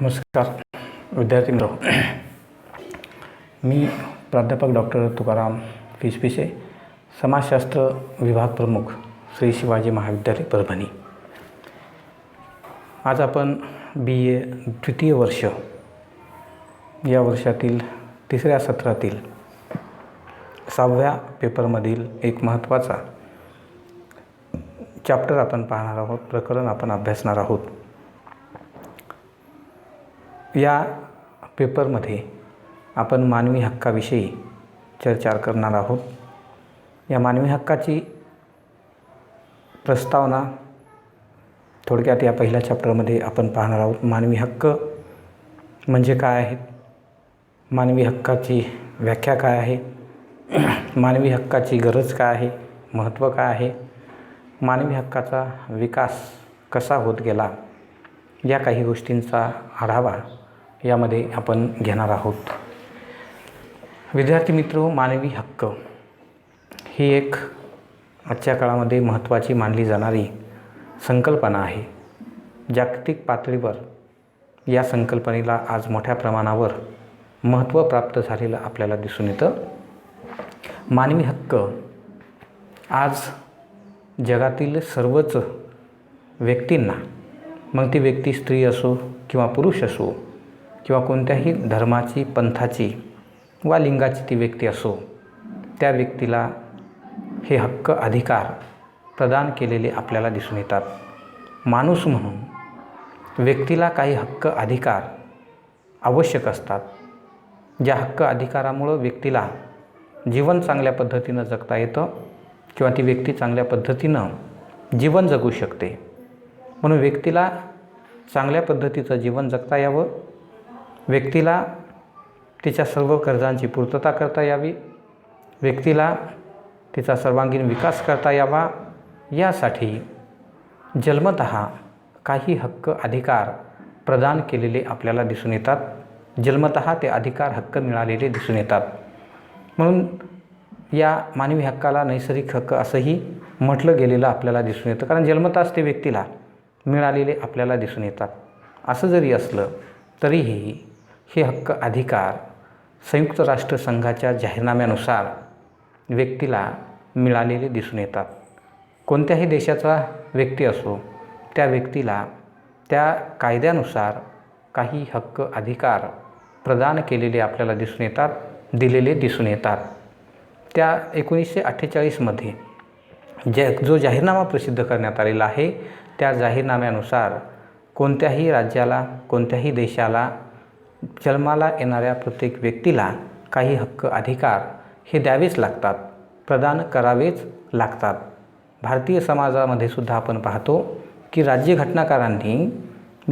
नमस्कार विद्यार्थी मित्र, मी प्राध्यापक डॉक्टर तुकाराम फिसपिसे, समाजशास्त्र विभाग प्रमुख, श्री शिवाजी महाविद्यालय परभणी। आज आपण BA द्वितीय वर्ष या वर्षातील तिसऱ्या सत्रातील 6व्या पेपरमधील एक महत्त्वाचा चॅप्टर आपण पाहणार आहोत, प्रकरण आपण अभ्यासणार आहोत। या पेपरमध्ये आपण मानवी हक्काविषयी चर्चा करणार आहोत। या मानवी हक्काची प्रस्तावना थोडक्यात या पहिल्या चॅप्टरमध्ये आपण पाहणार आहोत। मानवी हक्क म्हणजे काय आहेत, मानवी हक्काची व्याख्या काय आहे, मानवी हक्काची गरज काय आहे, महत्त्व काय आहे, मानवी हक्काचा विकास कसा होत गेला, या काही गोष्टींचा आढावा यामध्ये आपण घेणार आहोत। विद्यार्थी मित्र, मानवी हक्क ही एक आजच्या काळामध्ये महत्त्वाची मानली जाणारी संकल्पना आहे। जागतिक पातळीवर या संकल्पनेला आज मोठ्या प्रमाणावर महत्त्व प्राप्त झालेलं आपल्याला दिसून येतं। मानवी हक्क आज जगातील सर्वच व्यक्तींना, मग ती व्यक्ती स्त्री असो किंवा पुरुष असो किंवा कोणत्याही धर्माची, पंथाची वा लिंगाची ती व्यक्ती असो, त्या व्यक्तीला हे हक्क, अधिकार प्रदान केलेले आपल्याला दिसून येतात। माणूस म्हणून व्यक्तीला काही हक्क, अधिकार आवश्यक असतात। ज्या हक्क अधिकारामुळं व्यक्तीला जीवन चांगल्या पद्धतीनं जगता येतं किंवा ती व्यक्ती चांगल्या पद्धतीनं जीवन जगू शकते। म्हणून व्यक्तीला चांगल्या पद्धतीचं जीवन जगता यावं, व्यक्तीला तिच्या सर्व गरजांची पूर्तता करता यावी, व्यक्तीला तिचा सर्वांगीण विकास करता यावा, यासाठी जन्मतः काही हक्क, अधिकार प्रदान केलेले आपल्याला दिसून येतात। जन्मतः ते अधिकार, हक्क मिळालेले दिसून येतात। म्हणून या मानवी हक्काला नैसर्गिक हक्क असंही म्हटलं गेलेलं आपल्याला दिसून येतं, कारण जन्मतःच ते व्यक्तीला मिळालेले आपल्याला दिसून येतात। असं जरी असलं तरीही हे हक्क, अधिकार संयुक्त राष्ट्रसंघाच्या जाहीरनाम्यानुसार व्यक्तीला मिळालेले दिसून येतात। कोणत्याही देशाचा व्यक्ती असो, त्या व्यक्तीला त्या कायद्यानुसार काही हक्क, अधिकार प्रदान केलेले आपल्याला दिसून येतात, दिलेले दिसून येतात। त्या 1948मध्ये जो जाहीरनामा प्रसिद्ध करण्यात आलेला आहे, त्या जाहीरनाम्यानुसार कोणत्याही राज्याला, कोणत्याही देशाला जन्माला येणाऱ्या प्रत्येक व्यक्तीला काही हक्क, अधिकार हे द्यावेच लागतात, प्रदान करावेच लागतात। भारतीय समाजामध्ये सुद्धा आपण पाहतो की राज्यघटनाकारांनी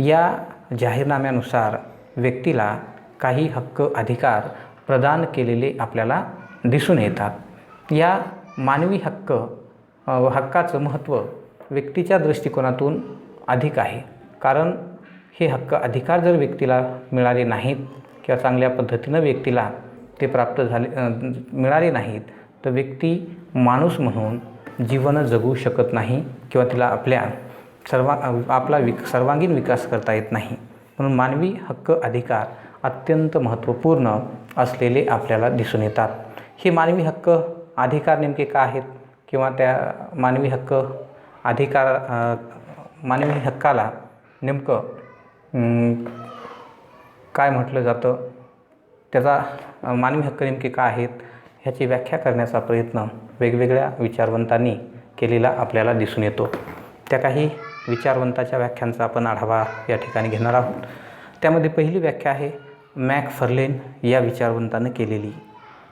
या जाहीरनाम्यानुसार व्यक्तीला काही हक्क, अधिकार प्रदान केलेले आपल्याला दिसून येतात। या मानवी हक्काचं महत्त्व व्यक्तीच्या दृष्टिकोनातून अधिक आहे, कारण हे हक्क, अधिकार जर व्यक्तीला मिळाले नाहीत किंवा चांगल्या पद्धतीनं व्यक्तीला ते प्राप्त मिळाले नाहीत, तर व्यक्ती माणूस म्हणून जीवन जगू शकत नाही किंवा तिला आपला सर्वांगीण विकास करता येत नाही। म्हणून मानवी हक्क, अधिकार अत्यंत महत्त्वपूर्ण असलेले आपल्याला दिसून येतात। हे मानवी हक्क, अधिकार नेमके काय आहेत किंवा त्या मानवी हक्काला नेमकं काय म्हटलं जातं, त्याचा मानवी हक्क नेमके काय आहेत, ह्याची व्याख्या करण्याचा प्रयत्न वेगवेगळ्या विचारवंतांनी केलेला आपल्याला दिसून येतो। त्या काही विचारवंताच्या व्याख्यांचा आपण आढावा या ठिकाणी घेणार आहोत। त्यामध्ये पहिली व्याख्या आहे मॅकफर्लेन या विचारवंतानं केलेली।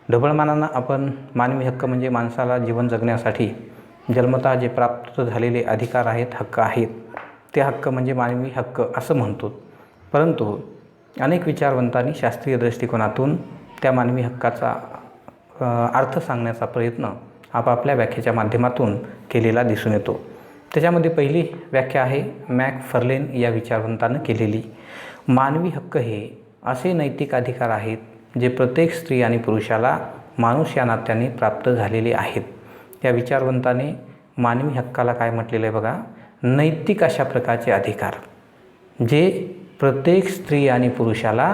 ढबळमानानं आपण मानवी हक्क म्हणजे माणसाला जीवन जगण्यासाठी जन्मतः जे प्राप्त झालेले अधिकार आहेत, हक्क आहेत, ते हक्क म्हणजे मानवी हक्क असं म्हणतो। परंतु अनेक विचारवंतांनी शास्त्रीय दृष्टिकोनातून त्या मानवी हक्काचा अर्थ सांगण्याचा प्रयत्न आपापल्या व्याख्येच्या माध्यमातून केलेला दिसून येतो। त्याच्यामध्ये पहिली व्याख्या आहे मॅकफर्लेन या विचारवंतानं केलेली। मानवी हक्क हे असे नैतिक अधिकार आहेत जे प्रत्येक स्त्री आणि पुरुषाला माणूस या नात्याने प्राप्त झालेले आहेत। या विचारवंताने मानवी हक्काला काय म्हटलेलं आहे बघा, नैतिक अशा प्रकारचे अधिकार जे प्रत्येक स्त्री आणि पुरुषाला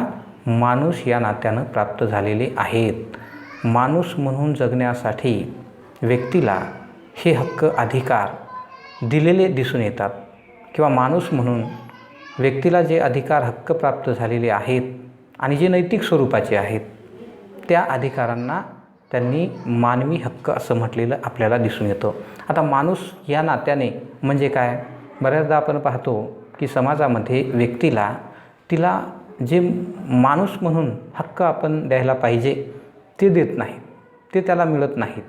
माणूस या नात्यानं प्राप्त झालेले आहेत. माणूस म्हणून जगण्यासाठी व्यक्तीला हे हक्क अधिकार दिलेले दिसून येतात किंवा माणूस म्हणून व्यक्तीला जे अधिकार हक्क प्राप्त झालेले आहेत आणि जे नैतिक स्वरूपाचे आहेत त्या अधिकारांना त्यांनी मानवी हक्क असं म्हटलेलं आपल्याला दिसून येतं. आता माणूस या नात्याने म्हणजे काय, बऱ्याचदा आपण पाहतो की समाजामध्ये व्यक्तीला तिला जे माणूस म्हणून हक्क आपण द्यायला पाहिजे ते देत नाहीत, ते त्याला मिळत नाहीत.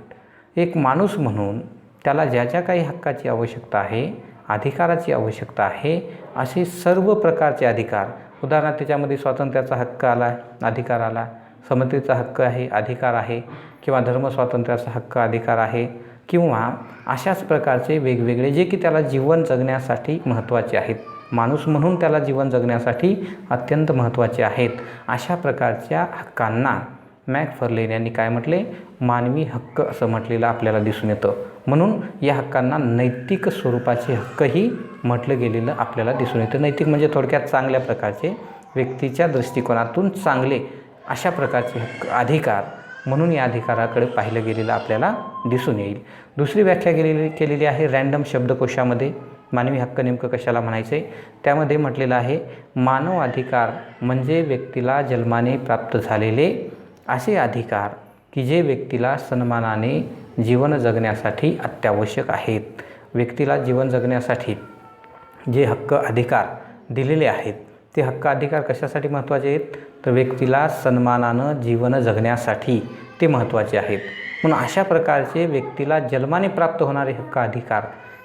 एक माणूस म्हणून त्याला ज्या ज्या काही हक्काची आवश्यकता आहे, अधिकाराची आवश्यकता आहे, असे सर्व प्रकारचे अधिकार, उदाहरणार्थ त्याच्यामध्ये स्वातंत्र्याचा हक्क आला, अधिकार आला, समतेचा हक्क आहे, अधिकार आहे, किंवा धर्मस्वातंत्र्याचा हक्क अधिकार आहे, किंवा अशाच प्रकारचे वेगवेगळे जे की त्याला जीवन जगण्यासाठी महत्त्वाचे आहेत, माणूस म्हणून त्याला जीवन जगण्यासाठी अत्यंत महत्त्वाचे आहेत, अशा प्रकारच्या हक्कांना मॅकफर्लेन यांनी काय म्हटले, मानवी हक्क असं म्हटलेलं आपल्याला दिसून येतं. म्हणून या हक्कांना नैतिक स्वरूपाचे हक्कही म्हटलं गेलेलं आपल्याला दिसून येतं. नैतिक म्हणजे थोडक्यात चांगल्या प्रकारचे, व्यक्तीच्या दृष्टिकोनातून चांगले अशा प्रकारचे हक्क, अधिकार म्हणून या अधिकाराकडे पाहिलं गेलेलं आपल्याला दिसून येईल. दुसरी व्याख्या केलेली आहे रँडम शब्दकोशामध्ये. मानवी हक्क नेमकं कशाला म्हणायचे, त्यामध्ये म्हटलेलं आहे, मानव अधिकार म्हणजे व्यक्तीला जन्माने प्राप्त झालेले असे अधिकार की जे व्यक्तीला सन्मानाने जीवन जगण्यासाठी अत्यावश्यक आहेत. व्यक्तीला जीवन जगण्यासाठी जे हक्क अधिकार दिलेले आहेत ते हक्क अधिकार कशासाठी महत्त्वाचे आहेत, तर व्यक्तीला सन्मानानं जीवन जगण्यासाठी ते महत्त्वाचे आहेत. म्हणून अशा प्रकारचे व्यक्तीला जन्माने प्राप्त होणारे हक्क अधिकार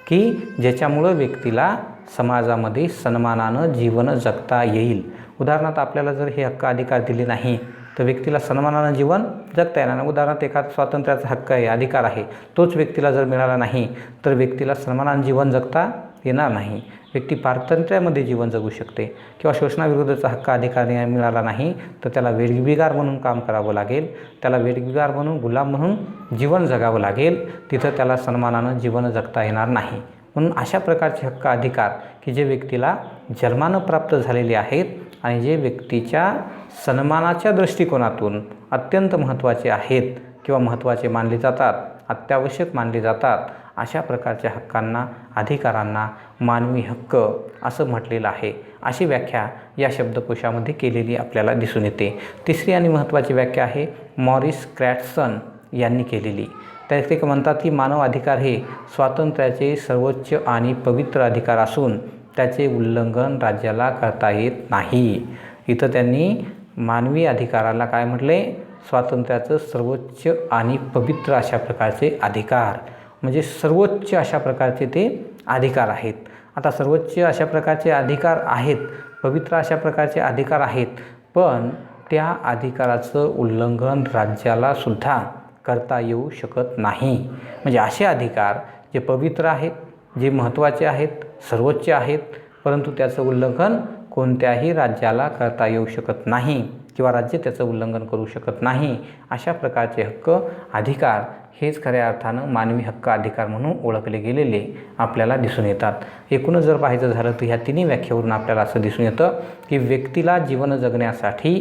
की ज्याच्यामुळं व्यक्तीला समाजामध्ये सन्मानानं जीवन जगता येईल. उदाहरणार्थ आपल्याला जर हे हक्क अधिकार दिले नाही तर व्यक्तीला सन्मानानं जीवन जगता येणार नाही. उदाहरणार्थ एखादा स्वातंत्र्याचा हक्क आहे, अधिकार आहे, तोच व्यक्तीला जर मिळाला नाही तर व्यक्तीला सन्मानानं जीवन जगता येणार नाही. व्यक्ती पारतंत्र्यामध्ये जीवन जगू शकते किंवा शोषणाविरुद्धचा हक्क अधिकार मिळाला नाही तर त्याला वेठबिगार म्हणून काम करावं लागेल, त्याला वेठबिगार म्हणून, गुलाम म्हणून जीवन जगावं लागेल, तिथं त्याला सन्मानानं जीवन जगता येणार नाही. म्हणून अशा प्रकारचे हक्क अधिकार की जे व्यक्तीला जन्मानं प्राप्त झालेले आहेत आणि जे व्यक्तीच्या सन्मानाच्या दृष्टिकोनातून अत्यंत महत्त्वाचे आहेत किंवा महत्त्वाचे मानले जातात, अत्यावश्यक मानले जातात, अशा प्रकारच्या हक्कांना, अधिकारांना मानवी हक्क असं म्हटलेलं आहे. अशी व्याख्या या शब्दकोशामध्ये केलेली आपल्याला दिसून येते. तिसरी आणि महत्त्वाची व्याख्या आहे मॉरिस क्रॅटसन यांनी केलेली. त्यात ते म्हणतात की मानव अधिकार हे स्वातंत्र्याचे सर्वोच्च आणि पवित्र अधिकार असून त्याचे उल्लंघन राज्याला करता येत नाही. इथं त्यांनी मानवी अधिकाराला काय म्हटले, स्वातंत्र्याचं सर्वोच्च आणि पवित्र अशा प्रकारचे अधिकार, म्हणजे सर्वोच्च अशा प्रकारचे ते अधिकार आहेत. आता सर्वोच्च अशा प्रकारचे अधिकार आहेत, पवित्र अशा प्रकारचे अधिकार आहेत, पण त्या अधिकाराचं उल्लंघन राज्याला सुद्धा करता येऊ शकत नाही. म्हणजे असे अधिकार जे पवित्र आहेत, जे महत्त्वाचे आहेत, सर्वोच्च आहेत, परंतु त्याचं उल्लंघन कोणत्याही राज्याला करता येऊ शकत नाही किंवा राज्य त्याचं उल्लंघन करू शकत नाही. अशा प्रकारचे हक्क, अधिकार हेच खऱ्या अर्थानं मानवी हक्क अधिकार म्हणून ओळखले गेलेले आपल्याला दिसून येतात. एकूणच जर पाहायचं झालं तर ह्या तिन्ही व्याख्येवरून आपल्याला असं दिसून येतं की व्यक्तीला जीवन जगण्यासाठी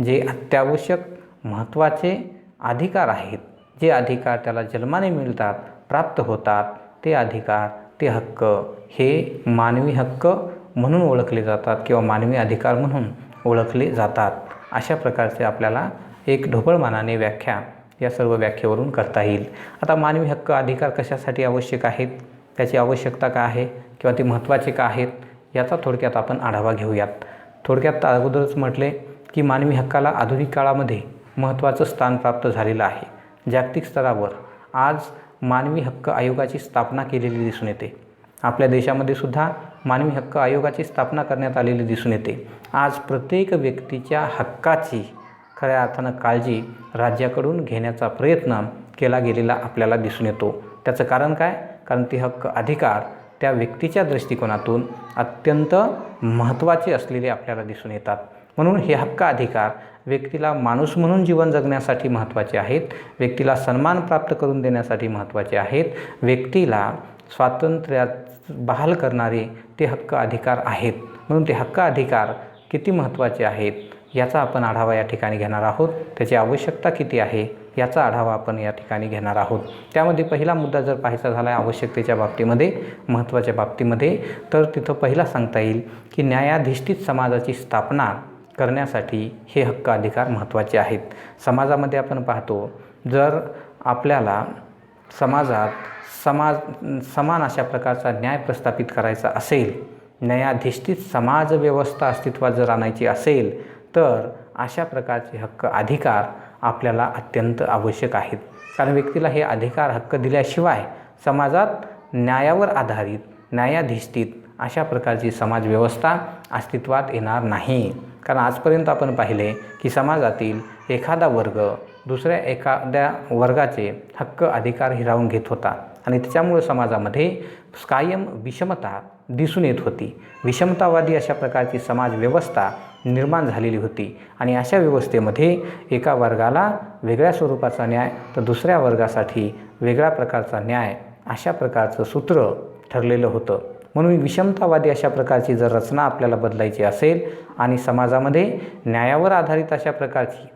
जे अत्यावश्यक महत्त्वाचे अधिकार आहेत, जे अधिकार त्याला जन्माने मिळतात, प्राप्त होतात, ते अधिकार, ते हक्क हे मानवी हक्क म्हणून ओळखले जातात किंवा मानवी अधिकार म्हणून ओळखले जातात. अशा प्रकारचे आपल्याला एक ढोबळमानाने व्याख्या या सर्व व्याख्येवरून करता येईल. आता मानवी हक्क अधिकार कशासाठी आवश्यक आहेत, त्याची आवश्यकता काय आहे किंवा ते महत्त्वाचे का आहेत, याचा थोडक्यात आपण आढावा घेऊयात. थोडक्यात अगोदरच म्हटले की मानवी हक्काला आधुनिक काळामध्ये महत्त्वाचं स्थान प्राप्त झालेलं आहे. जागतिक स्तरावर आज मानवी हक्क आयोगाची स्थापना केलेली दिसून येते. आपल्या देशामध्ये सुद्धा मानवी हक्क आयोगाची स्थापना करण्यात आलेली दिसून येते. आज प्रत्येक व्यक्तीच्या हक्काची खऱ्या अर्थानं काळजी राज्याकडून घेण्याचा प्रयत्न केला गेलेला आपल्याला दिसून येतो. त्याचं कारण काय, कारण ते हक्क अधिकार त्या व्यक्तीच्या दृष्टिकोनातून अत्यंत महत्त्वाचे असलेले आपल्याला दिसून येतात. म्हणून हे हक्क अधिकार व्यक्तीला माणूस म्हणून जीवन जगण्यासाठी महत्त्वाचे आहेत, व्यक्तीला सन्मान प्राप्त करून देण्यासाठी महत्त्वाचे आहेत, व्यक्तीला स्वातंत्र्यात बहाल करणारे ते हक्क अधिकार आहेत. म्हणून ते हक्क अधिकार किती महत्त्वाचे आहेत याचा आपण आढावा या ठिकाणी घेणार आहोत. त्याची आवश्यकता किती आहे याचा आढावा आपण या ठिकाणी घेणार आहोत. त्यामध्ये पहिला मुद्दा जर पाहायचा झाला आवश्यकतेच्या बाबतीमध्ये, महत्त्वाच्या बाबतीमध्ये, तर तिथं पहिला सांगता येईल की न्यायाधिष्ठित समाजाची स्थापना करण्यासाठी हे हक्क अधिकार महत्त्वाचे आहेत. समाजामध्ये आपण पाहतो, जर आपल्याला समाजात समान अशा प्रकारचा न्याय प्रस्थापित करायचा असेल, न्यायाधिष्ठित समाज व्यवस्था अस्तित्वात जर आणायची असेल, तर अशा प्रकारचे हक्क अधिकार आपल्याला अत्यंत आवश्यक आहेत. कारण व्यक्तीला हे अधिकार हक्क दिल्याशिवाय समाजात न्यायावर आधारित, न्यायाधिष्ठित अशा प्रकारची समाजव्यवस्था अस्तित्वात येणार नाही. कारण आजपर्यंत आपण पाहिले की समाजातील एखादा वर्ग दुसऱ्या एखाद्या वर्गाचे हक्क अधिकार हिरावून घेत होता आणि त्याच्यामुळे समाजामध्ये कायम विषमता दिसून येत होती. विषमतावादी अशा प्रकारची समाजव्यवस्था निर्माण झालेली होती आणि अशा व्यवस्थेमध्ये एका वर्गाला वेगळ्या स्वरूपाचा न्याय तर दुसऱ्या वर्गासाठी वेगळ्या प्रकारचा न्याय अशा प्रकारचं सूत्र ठरलेलं होतं. म्हणून विषमतावादी अशा प्रकारची जर रचना आपल्याला बदलायची असेल आणि समाजामध्ये न्यायावर आधारित अशा प्रकारची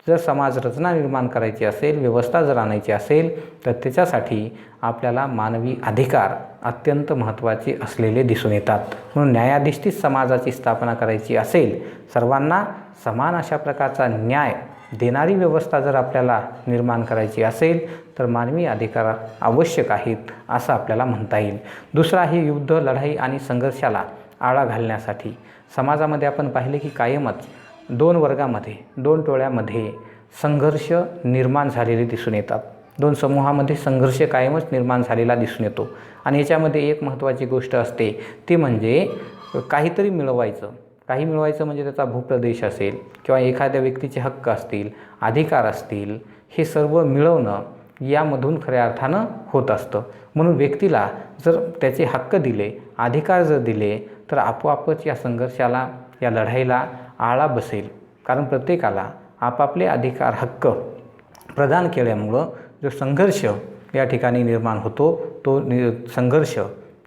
जर समाज रचना निर्माण करायची असेल, व्यवस्था जर आणायची असेल, तर त्याच्यासाठी आपल्याला मानवी अधिकार अत्यंत महत्त्वाचे असलेले दिसून येतात. म्हणून न्यायाधिष्ठित समाजाची स्थापना करायची असेल, सर्वांना समान अशा प्रकारचा न्याय देणारी व्यवस्था जर आपल्याला निर्माण करायची असेल, तर मानवी अधिकार आवश्यक आहेत असं आपल्याला म्हणता येईल. दुसरा आहे युद्ध, लढाई आणि संघर्षाला आळा घालण्यासाठी समाजामध्ये आपण पाहिले की कायमच दोन वर्गामध्ये, दोन टोळ्यामध्ये संघर्ष निर्माण झालेले दिसून येतात. दोन समूहामध्ये संघर्ष कायमच निर्माण झालेला दिसून येतो आणि याच्यामध्ये एक महत्त्वाची गोष्ट असते ती म्हणजे काहीतरी मिळवायचं. काही मिळवायचं म्हणजे त्याचा भूप्रदेश असेल किंवा एखाद्या व्यक्तीचे हक्क असतील, अधिकार असतील, हे सर्व मिळवणं यामधून खऱ्या अर्थानं होत असतं. म्हणून व्यक्तीला जर त्याचे हक्क दिले, अधिकार जर दिले, तर आपोआपच या संघर्षाला, या लढाईला आळा बसेल. कारण प्रत्येकाला आपापले अधिकार, हक्क प्रदान केल्यामुळं जो संघर्ष या ठिकाणी निर्माण होतो, तो संघर्ष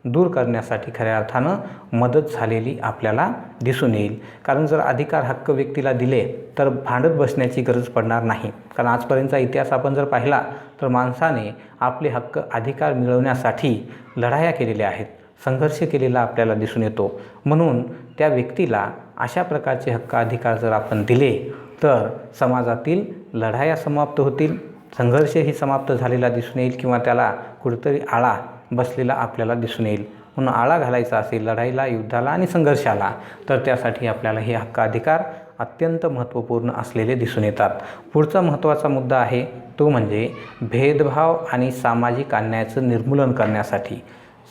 दूर करण्यासाठी खऱ्या अर्थानं मदत झालेली आपल्याला दिसून येईल. कारण जर अधिकार, हक्क व्यक्तीला दिले तर भांडत बसण्याची गरज पडणार नाही. कारण आजपर्यंतचा इतिहास आपण जर पाहिला तर माणसाने आपले हक्क, अधिकार मिळवण्यासाठी लढाया केलेल्या आहेत, संघर्ष केलेला आपल्याला दिसून येतो. म्हणून त्या व्यक्तीला अशा प्रकारचे हक्क, अधिकार जर आपण दिले तर समाजातील लढाया समाप्त होतील, संघर्षही समाप्त झालेला दिसून येईल किंवा त्याला कुठेतरी आळा बसलेला आपल्याला दिसून येईल. म्हणून आळा घालायचा असेल लढाईला, युद्धाला आणि संघर्षाला, तर त्यासाठी आपल्याला हे हक्क, अधिकार अत्यंत महत्त्वपूर्ण असलेले दिसून येतात. पुढचा महत्त्वाचा मुद्दा आहे तो म्हणजे भेदभाव आणि सामाजिक अन्यायाचं निर्मूलन करण्यासाठी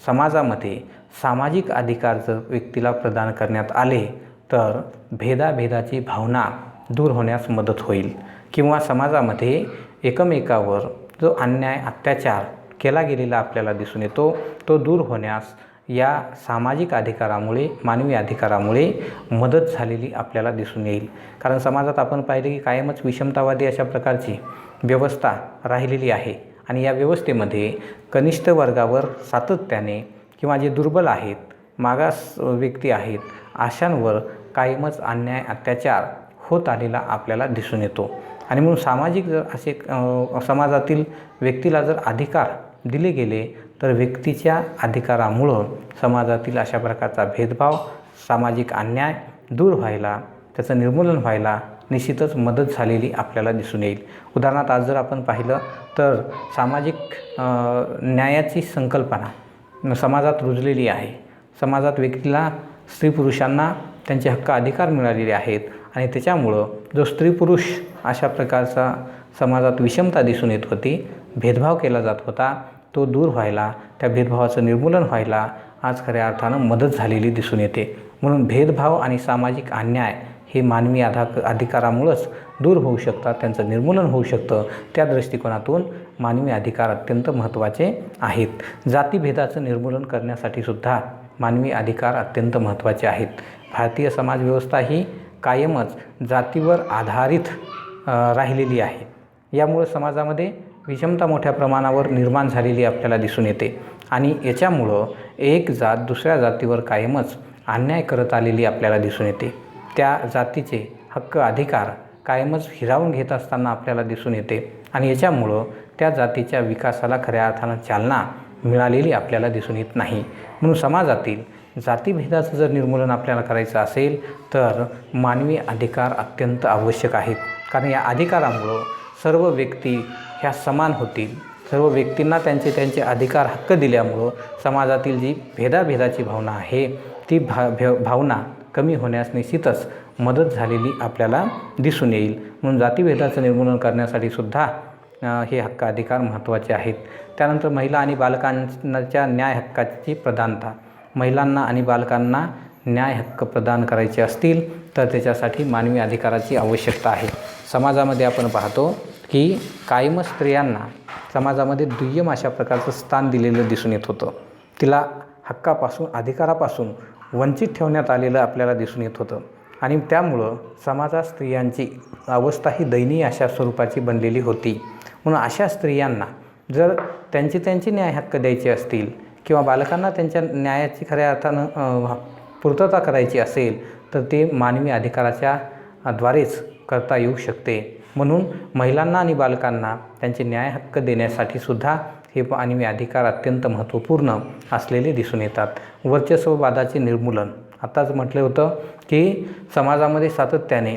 समाजामध्ये सामाजिक अधिकार जर व्यक्तीला प्रदान करण्यात आले तर भेदाभेदाची भावना दूर होण्यास मदत होईल किंवा समाजामध्ये एकमेकावर जो अन्याय, अत्याचार केला गेलेला आपल्याला दिसून येतो, तो दूर होण्यास या सामाजिक अधिकारामुळे, मानवी अधिकारामुळे मदत झालेली आपल्याला दिसून येईल. कारण समाजात आपण पाहिले की कायमच विषमतावादी अशा प्रकारची व्यवस्था राहिलेली आहे आणि या व्यवस्थेमध्ये कनिष्ठ वर्गावर सातत्याने किंवा जे दुर्बल आहेत, मागास व्यक्ती आहेत, अशांवर कायमच अन्याय, अत्याचार होत आलेला आपल्याला दिसून येतो. आणि म्हणून सामाजिक जर असे समाजातील व्यक्तीला जर अधिकार दिले गेले तर व्यक्तीच्या अधिकारामुळं समाजातील अशा प्रकारचा भेदभाव, सामाजिक अन्याय दूर व्हायला, त्याचं निर्मूलन व्हायला निश्चितच मदत झालेली आपल्याला दिसून येईल. उदाहरणार्थ आज जर आपण पाहिलं तर सामाजिक न्यायाची संकल्पना समाजात रुजलेली आहे. समाजात व्यक्तीला, स्त्री पुरुषांना त्यांचे हक्क, अधिकार मिळालेले आहेत आणि त्याच्यामुळं जो स्त्री पुरुष अशा प्रकारचा समाजात विषमता दिसून येत होती, भेदभाव केला जात होता, तो दूर व्हायला, त्या भेदभावाचं निर्मूलन व्हायला आज खऱ्या अर्थानं मदत झालेली दिसून येते. म्हणून भेदभाव आणि सामाजिक अन्याय हे मानवी अधिकारामुळंच दूर होऊ शकतात, त्यांचं निर्मूलन होऊ शकतं. त्या दृष्टिकोनातून मानवी अधिकार अत्यंत महत्त्वाचे आहेत. जातीभेदाचं निर्मूलन करण्यासाठी सुद्धा मानवी अधिकार अत्यंत महत्त्वाचे आहेत. भारतीय समाजव्यवस्था ही कायमच जातीवर आधारित राहिलेली आहे. यामुळे समाजामध्ये विषमता मोठ्या प्रमाणावर निर्माण झालेली आपल्याला दिसून येते आणि याच्यामुळं एक जात दुसऱ्या जातीवर कायमच अन्याय करत आलेली आपल्याला दिसून येते. त्या जातीचे हक्क अधिकार कायमच हिरावून घेत असताना आपल्याला दिसून येते आणि याच्यामुळं त्या जातीच्या विकासाला खऱ्या अर्थानं चालना मिळालेली आपल्याला दिसून येत नाही. म्हणून समाजातील जातीभेदाचं जर निर्मूलन आपल्याला करायचं असेल तर मानवी अधिकार अत्यंत आवश्यक आहेत. कारण या अधिकारामुळं सर्व व्यक्ती ह्या समान होतील. सर्व व्यक्तींना त्यांचे अधिकार हक्क दिल्यामुळं समाजातील जी भेदाभेदाची भावना आहे ती भावना कमी होण्यास निश्चितच मदत झालेली आपल्याला दिसून येईल. म्हणून जातीभेदाचं निर्मूलन करण्यासाठी सुद्धा हे हक्क अधिकार महत्त्वाचे आहेत. त्यानंतर महिला आणि बालकांच्या न्याय हक्काची प्रधानता. महिलांना आणि बालकांना न्याय हक्क प्रदान करायचे असतील तर त्याच्यासाठी मानवी अधिकाराची आवश्यकता आहे. समाजामध्ये आपण पाहतो की कायम स्त्रियांना समाजामध्ये दुय्यम अशा प्रकारचं स्थान दिलेलं दिसून येत होतं. तिला हक्कापासून अधिकारापासून वंचित ठेवण्यात आलेलं आपल्याला दिसून येत होतं आणि त्यामुळं समाजात स्त्रियांची अवस्था ही दयनीय अशा स्वरूपाची बनलेली होती. म्हणून अशा स्त्रियांना जर त्यांचे न्याय हक्क द्यायचे असतील किंवा बालकांना त्यांच्या न्यायाची खऱ्या अर्थानं पूर्तता करायची असेल तर ते मानवी अधिकाराच्या द्वारेच करता येऊ शकते. म्हणून महिलांना आणि बालकांना त्यांचे न्याय हक्क देण्यासाठी सुद्धा हे मानवी अधिकार अत्यंत महत्त्वपूर्ण असलेले दिसून येतात. वर्चस्ववादाचे निर्मूलन. आताच म्हटलं होतं की समाजामध्ये सातत्याने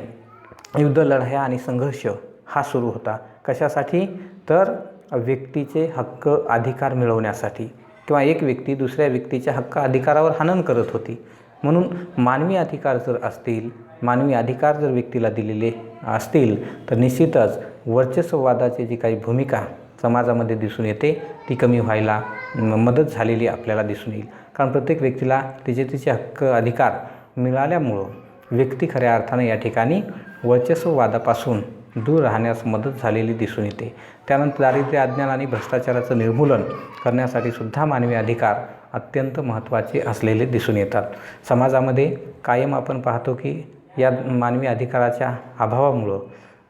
युद्ध, लढाया आणि संघर्ष हा सुरू होता. कशासाठी? तर व्यक्तीचे हक्क अधिकार मिळवण्यासाठी किंवा एक व्यक्ती दुसऱ्या व्यक्तीच्या हक्क अधिकारावर हनन करत होती. म्हणून मानवी अधिकार जर असतील, मानवी अधिकार जर व्यक्तीला दिलेले असतील तर निश्चितच वर्चस्ववादाची जी काही भूमिका समाजामध्ये दिसून येते ती कमी व्हायला मदत झालेली आपल्याला दिसून येईल. कारण प्रत्येक व्यक्तीला तिचे हक्क अधिकार मिळाल्यामुळं व्यक्ती खऱ्या अर्थानं या ठिकाणी वर्चस्ववादापासून दूर राहण्यास मदत झालेली दिसून येते. त्यानंतर दारिद्र्य, अज्ञान आणि भ्रष्टाचाराचं निर्मूलन करण्यासाठी सुद्धा मानवी अधिकार अत्यंत महत्त्वाचे असलेले दिसून येतात. समाजामध्ये कायम आपण पाहतो की या मानवी अधिकाराच्या अभावामुळं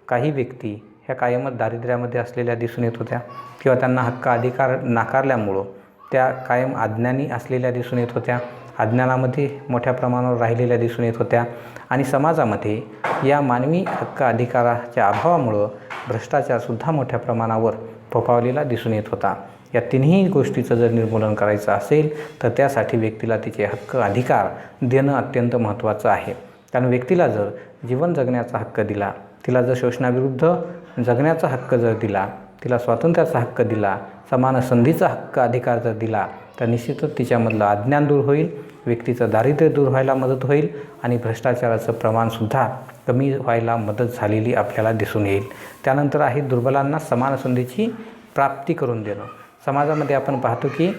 काही व्यक्ती ह्या कायमच दारिद्र्यामध्ये असलेल्या दिसून येत होत्या किंवा त्यांना हक्क अधिकार नाकारल्यामुळं त्या कायम अज्ञानी असलेल्या दिसून येत होत्या. अज्ञानामध्ये मोठ्या प्रमाणावर राहिलेल्या दिसून येत होत्या आणि समाजामध्ये या मानवी हक्क अधिकाराच्या अभावामुळं भ्रष्टाचारसुद्धा मोठ्या प्रमाणावर फोफावलेला दिसून येत होता. या तिन्ही गोष्टीचं जर निर्मूलन करायचं असेल तर त्यासाठी व्यक्तीला तिचे हक्क अधिकार देणं अत्यंत महत्त्वाचं आहे. कारण व्यक्तीला जर जीवन जगण्याचा हक्क दिला, तिला जर शोषणाविरुद्ध जगण्याचा हक्क जर दिला, तिला स्वातंत्र्याचा हक्क दिला, समान संधीचा हक्क अधिकार जर दिला तर निश्चितच तिच्यामधलं अज्ञान दूर होईल, व्यक्तीचं दारिद्र्य दूर व्हायला मदत होईल आणि भ्रष्टाचाराचं प्रमाणसुद्धा कमी व्हायला मदत झालेली आपल्याला दिसून येईल. त्यानंतर आहे दुर्बलांना समान संधीची प्राप्ती करून देणं. समाजामध्ये आपण पाहतो की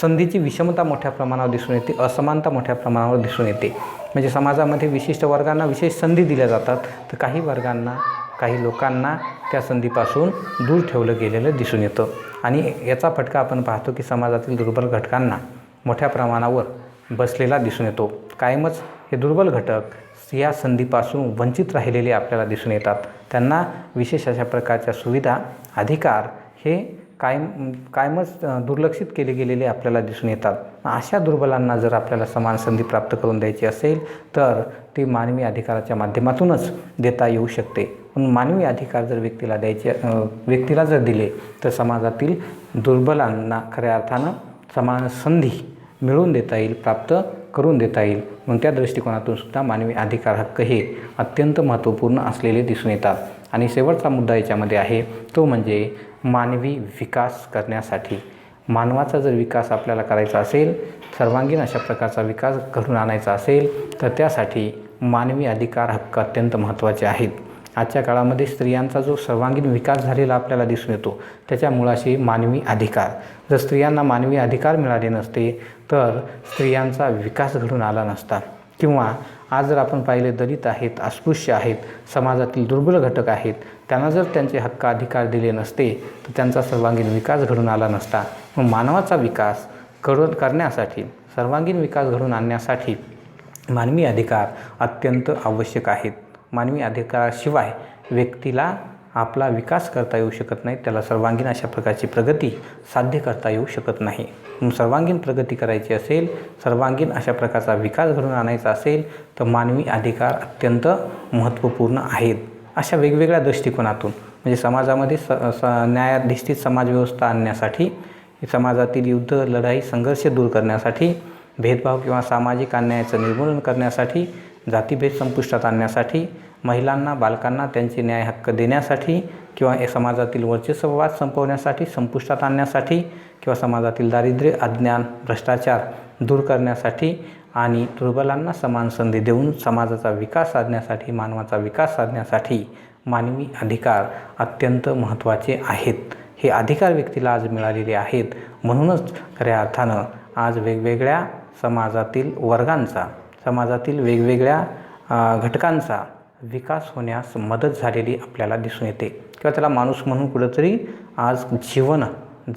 संधीची विषमता मोठ्या प्रमाणावर दिसून येते, असमानता मोठ्या प्रमाणावर दिसून येते. म्हणजे समाजामध्ये विशिष्ट वर्गांना विशेष संधी दिल्या जातात तर काही वर्गांना, काही लोकांना त्या संधीपासून दूर ठेवलं गेलेलं दिसून येतं आणि याचा फटका आपण पाहतो की समाजातील दुर्बल घटकांना मोठ्या प्रमाणावर बसलेला दिसून येतो. कायमच हे दुर्बल घटक या संधीपासून वंचित राहिलेले आपल्याला दिसून येतात. त्यांना विशेष अशा प्रकारच्या सुविधा, अधिकार हे कायमच दुर्लक्षित केले गेलेले आपल्याला दिसून येतात. अशा दुर्बलांना जर आपल्याला समान संधी प्राप्त करून द्यायची असेल तर ती मानवी अधिकाराच्या माध्यमातूनच देता येऊ शकते. म्हणून मानवी अधिकार जर व्यक्तीला जर दिले तर समाजातील दुर्बलांना खऱ्या अर्थानं समान संधी मिळवून देता येईल, प्राप्त करून देता येईल. म्हणून त्या दृष्टिकोनातून सुद्धा मानवी अधिकार हक्क हे अत्यंत महत्त्वपूर्ण असलेले दिसून येतात. आणि शेवटचा मुद्दा याच्यामध्ये आहे तो म्हणजे मानवी विकास करण्यासाठी. मानवाचा जर विकास आपल्याला करायचा असेल, सर्वांगीण अशा प्रकारचा विकास घडून आणायचा असेल तर त्यासाठी मानवी अधिकार हक्क अत्यंत महत्त्वाचे आहेत. आजच्या काळामध्ये स्त्रियांचा जो सर्वांगीण विकास झालेला आपल्याला दिसून येतो त्याच्या मुळाशी मानवी अधिकार. जर स्त्रियांना मानवी अधिकार मिळाले नसते तर स्त्रियांचा विकास घडून आला नसता. किंवा आज जर आपण पाहिले दलित आहेत, अस्पृश्य आहेत, समाजातील दुर्बल घटक आहेत, त्यांना जर त्यांचे हक्क अधिकार दिले नसते तर त्यांचा सर्वांगीण विकास घडून आला नसता. मग मानवाचा विकास करण्यासाठी, सर्वांगीण विकास घडून आणण्यासाठी मानवी अधिकार अत्यंत आवश्यक आहेत. मानवी अधिकाराशिवाय व्यक्तीला आपला विकास करता येऊ शकत नाही, त्याला सर्वांगीण अशा प्रकारची प्रगती साध्य करता येऊ शकत नाही. सर्वांगीण प्रगती करायची असेल, सर्वांगीण अशा प्रकारचा विकास घडवून आणायचा असेल तर मानवी अधिकार अत्यंत महत्त्वपूर्ण आहेत. अशा वेगवेगळ्या दृष्टिकोनातून म्हणजे समाजामध्ये न्यायाधिष्ठित समाजव्यवस्था आणण्यासाठी, समाजातील युद्ध, लढाई, संघर्ष दूर करण्यासाठी, भेदभाव किंवा सामाजिक अन्यायाचं निर्मूलन करण्यासाठी, जातीभेद संपुष्टात आणण्यासाठी, महिलांना, बालकांना त्यांचे न्याय हक्क देण्यासाठी किंवा समाजातील वर्चस्ववाद संपवण्यासाठी, संपुष्टात आणण्यासाठी किंवा समाजातील दारिद्र्य, अज्ञान, भ्रष्टाचार दूर करण्यासाठी आणि दुर्बलांना समान संधी देऊन समाजाचा विकास साधण्यासाठी, मानवाचा विकास साधण्यासाठी मानवी अधिकार अत्यंत महत्त्वाचे आहेत. हे अधिकार व्यक्तीला आज मिळालेले आहेत. म्हणूनच खऱ्या अर्थानं आज वेगवेगळ्या समाजातील वर्गांचा, समाजातील वेगवेगळ्या घटकांचा विकास होण्यास मदत झालेली आपल्याला दिसून येते किंवा त्याला माणूस म्हणून कुठंतरी आज जीवन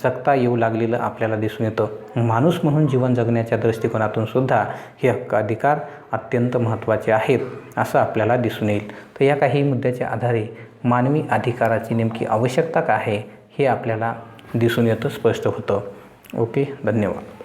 जगता येऊ लागलेलं आपल्याला दिसून येतं. माणूस म्हणून जीवन जगण्याच्या दृष्टिकोनातून सुद्धा हे हक्क अधिकार अत्यंत महत्त्वाचे आहेत असं आपल्याला दिसून येईल. तर या काही मुद्द्याच्या आधारे मानवी अधिकाराची नेमकी आवश्यकता काय आहे हे आपल्याला दिसून येतं, स्पष्ट होतं. ओके, धन्यवाद.